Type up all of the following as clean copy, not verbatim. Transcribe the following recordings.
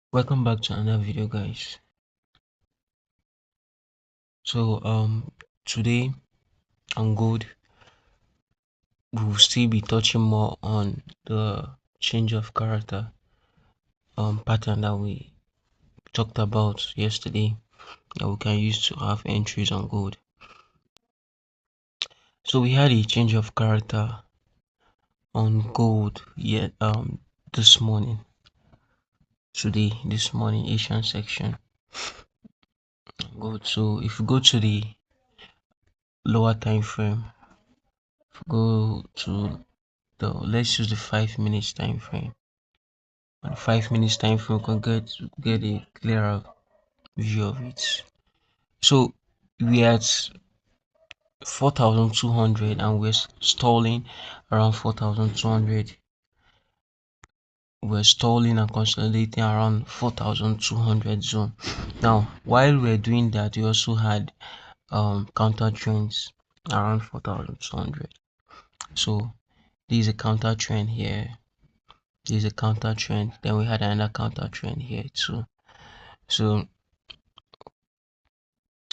Welcome back to another video, guys. So today on gold we'll still be touching more on the change of character pattern that we talked about yesterday that we can use to have entries on gold. So we had a change of character on gold yet this morning, this morning, Asian section gold. So if you go to the lower time frame, go to the let's use the 5 minutes time frame. On 5 minutes time frame, we can get a clearer view of it. So we at 4,200 and we're stalling around 4,200. We're stalling and consolidating around 4,200 zone. Now, while we're doing that, we also had counter trends around 4,200. So this is a counter trend here. This is a counter trend. Then we had another counter trend here too. So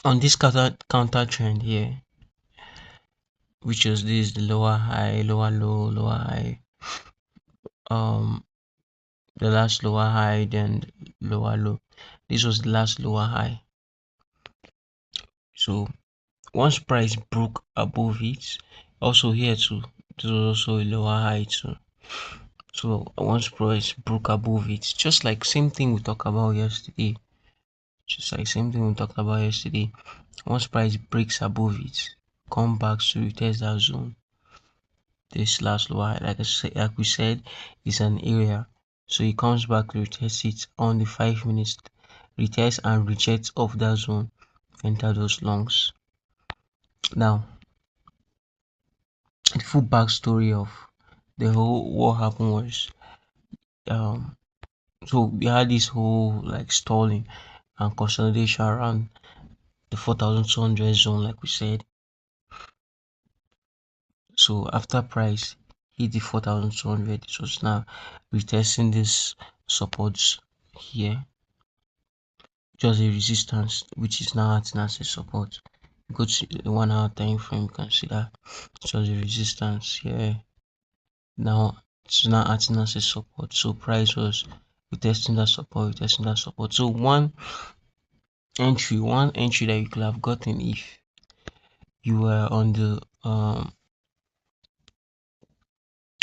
on this counter trend here, which is this, the lower high, lower low, lower high, um the last lower high, then lower low. This was the last lower high. So once price broke above it, also here too, this was also a lower high too. So once price broke above it, just like same thing we talked about yesterday, once price breaks above it, come back to retest that zone. This last lower high, like we said, is an area. So it comes back to retest it on the 5 minutes, retest and reject of that zone, enter those longs. Now, the full backstory of the whole what happened was, um so we had this whole like stalling and consolidation around the 4,200 zone, like we said. So after price hit the 4,200, it was now retesting this supports here, just a resistance, which is now acting as a support. Go to the 1 hour time frame, you can see that it was a resistance here. Now it's now acting as a support. So price was retesting that support. So one entry that you could have gotten if you were on the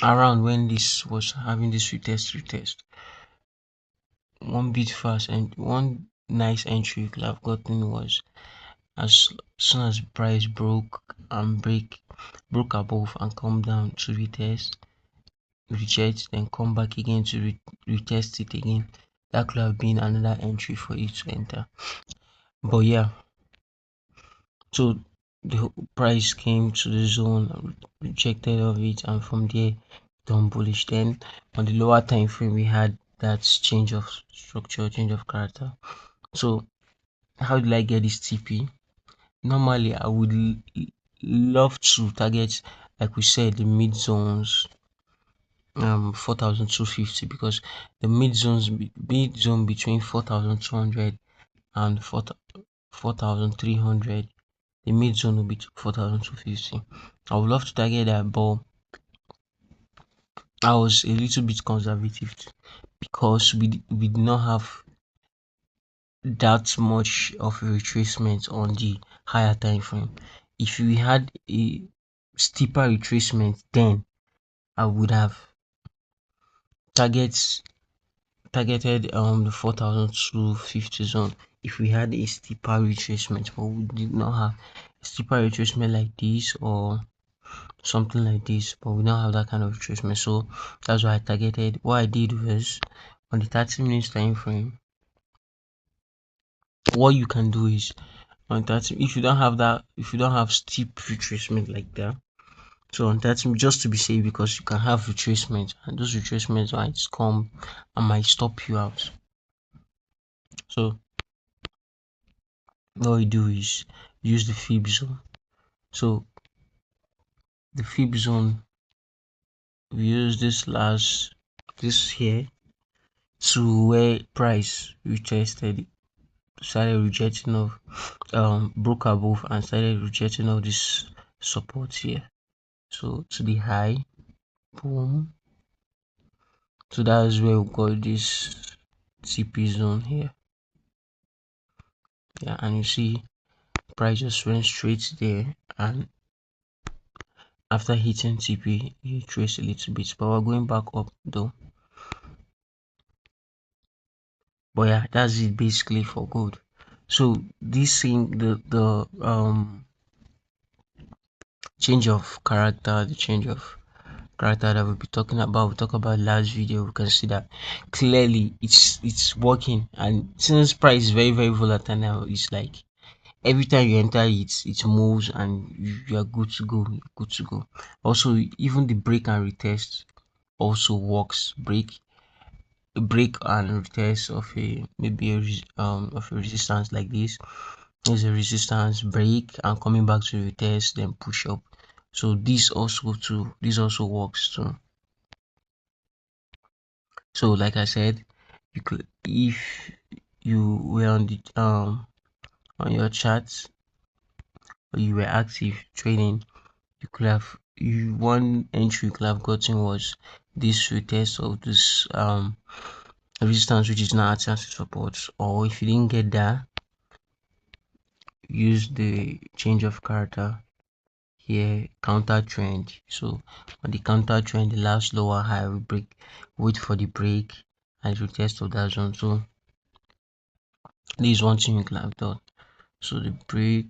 around when this was having this retest. One bit fast and one nice entry you could have gotten was as soon as price broke above and come down to retest, reject, then come back again to retest it again. That could have been another entry for you to enter. But yeah, so the price came to the zone, rejected of it, and from there done bullish. Then on the lower time frame we had that change of structure, change of character. So how did I get this TP? Normally I would love to target, like we said, the mid zones, 4,250, because the mid zone between 4,200 and 4,300, the mid zone will be 4,250. I would love to target that, but I was a little bit conservative because we did not have that much of a retracement on the higher time frame. If we had a steeper retracement, then I would have targets targeted the 4,250 zone if we had a steeper retracement, but we did not have a steeper retracement like this or something like this, but we don't have that kind of retracement. So that's why I targeted. What I did was, on the 30 minutes time frame, what you can do is, on 30, if you don't have that, if you don't have steep retracement like that, so on 30, just to be safe, because you can have retracement and those retracements might come and might stop you out. So what we do is use the fib zone. So the fib zone, we use this here, to where price retested, started rejecting of broke above and started rejecting all this support here. So to the high, boom. So that's where we got this TP zone here. Yeah, and you see price just went straight there, and after hitting TP you trace a little bit, but we're going back up though. But yeah, that's it basically for gold. So this thing, the change of character, the change of character that we'll be talking about, we'll talk about last video. We can see that clearly it's working, and since price is very volatile now, it's like every time you enter it moves and you are good to go. You're good to go. Also, even the break and retest also works. Break and retest of a maybe of a resistance like this. There's a resistance, break, and coming back to retest, then push up. So this also works too. So like I said, you could, if you were on the on your charts, or you were active trading, you could have, you one entry you could have gotten was this retest of this resistance, which is now acting as support. Or if you didn't get that, use the change of character here, counter trend. So on the counter trend, the last lower high will break, wait for the break and retest of that zone. So this is one thing you could have done. So the break,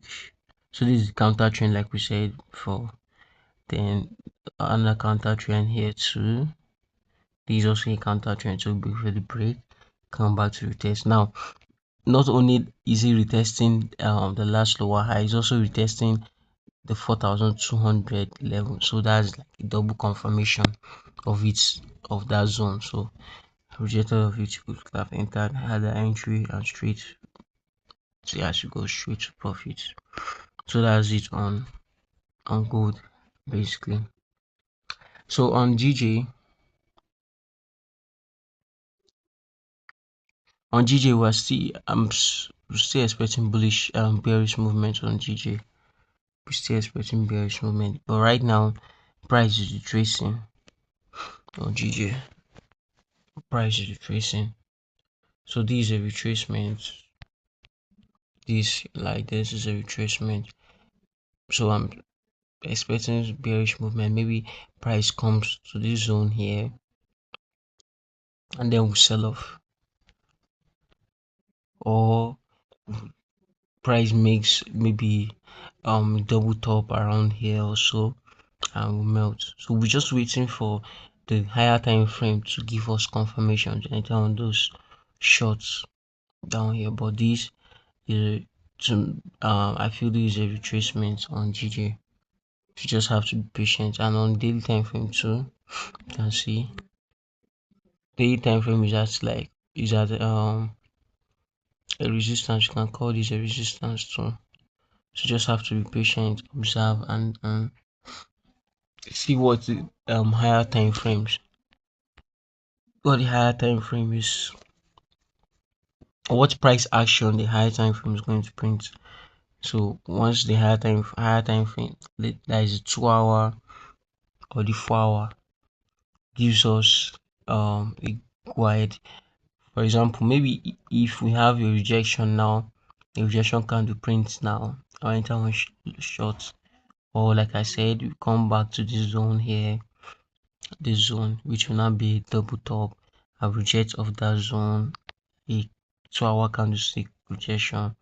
so this is counter trend like we said before. Then another counter trend here too. This is also a counter trend. So before the break, come back to retest. Now, not only is it retesting the last lower high, it's also retesting the 4,200 level. So that's like a double confirmation of its of that zone. So rejected of it, you could have entered, had an entry and straight. So yeah, should go straight to profit. So that's it on gold basically. So on GJ, we're still still expecting bullish bearish movement on GJ. We're still expecting bearish movement, but right now price is retracing on GJ. Price is retracing. So this is a retracement. This is a retracement. So I'm expecting bearish movement. Maybe price comes to this zone here and then we sell off, or price makes maybe double top around here also and will melt. So we're just waiting for the higher time frame to give us confirmation to enter on those shorts down here. But this is I feel this is a retracement on GJ. You just have to be patient, and on daily time frame too, you can see daily time frame is at a resistance. You can call this a resistance too. So just have to be patient, observe, and see what the higher time frames, what the higher time frame is, or what price action the higher time frame is going to print. So once the higher time frame, that is the 2 hour or the 4 hour, gives us a guide. For example, maybe if we have a rejection now, a rejection candle print now, or enter on short, or like I said, we come back to this zone here, this zone, which will now be a double top, a reject of that zone, a 2 hour candlestick rejection,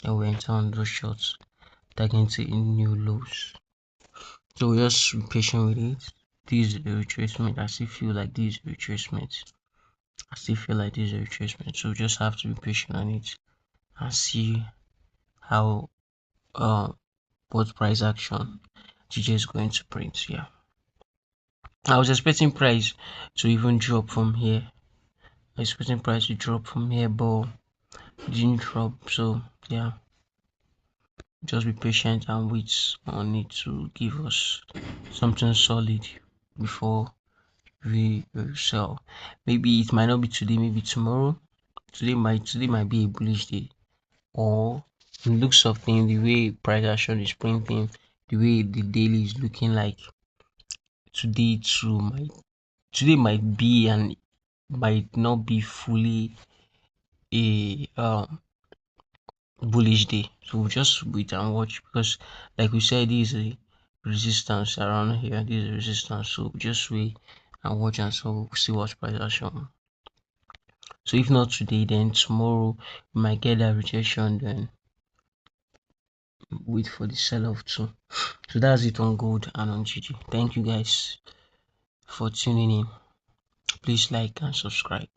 and we enter on those shorts, targeting new lows. So we just be patient with it. This is a retracement. I still feel like this is a retracement. So we just have to be patient on it and see how what price action GJ is going to print. Yeah, I was expecting price to even drop from here. I was expecting price to drop from here, but it didn't drop. So yeah, just be patient and wait on it to give us something solid before will sell. Maybe it might not be today, maybe tomorrow. Today might be a bullish day, or it looks of things, the way price action is printing, the way the daily is looking like today might be and might not be fully a bullish day. So we'll just wait and watch, because like we said, this is a resistance around here. This is a resistance, so just wait and watch, and so see what price action. So if not today, then tomorrow we might get that rejection, then wait for the sell-off too. So that's it on gold and on GG. Thank you guys for tuning in. Please like and subscribe.